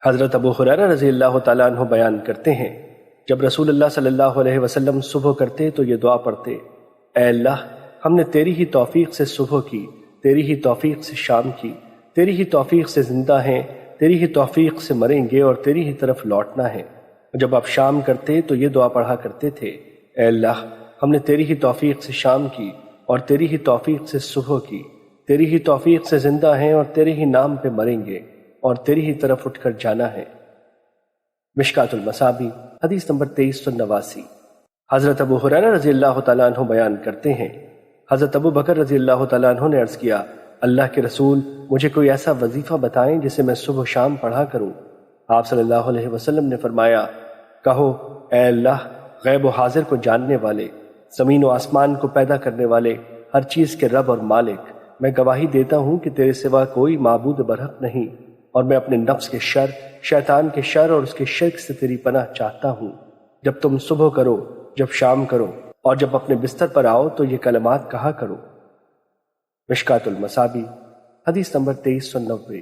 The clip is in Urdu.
حضرت ابو ہریرہ رضی اللہ تعالیٰ عنہ بیان کرتے ہیں، جب رسول اللہ صلی اللہ علیہ وسلم صبح کرتے تو یہ دعا پڑھتے: اے اللہ، ہم نے تیری ہی توفیق سے صبح کی، تیری ہی توفیق سے شام کی، تیری ہی توفیق سے زندہ ہیں، تیری ہی توفیق سے مریں گے اور تیری ہی طرف لوٹنا ہے۔ جب آپ شام کرتے تو یہ دعا پڑھا کرتے تھے: اے اللہ، ہم نے تیری ہی توفیق سے شام کی اور تیری ہی توفیق سے صبح کی، تیری ہی توفیق سے زندہ ہیں اور تیرے ہی نام پہ مریں گے اور تیری ہی طرف اٹھ کر جانا ہے۔ مشکوٰۃ المصابیح حدیث نمبر 2389۔ حضرت ابو ہریرہ رضی اللہ تعالیٰ عنہ بیان کرتے ہیں، حضرت ابو بکر رضی اللہ تعالیٰ عنہ نے عرض کیا: اللہ کے رسول، مجھے کوئی ایسا وظیفہ بتائیں جسے میں صبح شام پڑھا کروں۔ آپ صلی اللہ علیہ وسلم نے فرمایا: کہو، اے اللہ، غیب و حاضر کو جاننے والے، زمین و آسمان کو پیدا کرنے والے، ہر چیز کے رب اور مالک، میں گواہی دیتا ہوں کہ تیرے سوا کوئی معبود برحق نہیں، اور میں اپنے نفس کے شر، شیطان کے شر اور اس کے شرک سے تیری پناہ چاہتا ہوں۔ جب تم صبح کرو، جب شام کرو، اور جب اپنے بستر پر آؤ تو یہ کلمات کہا کرو۔ مشکوٰۃ المصابیح حدیث نمبر 2390۔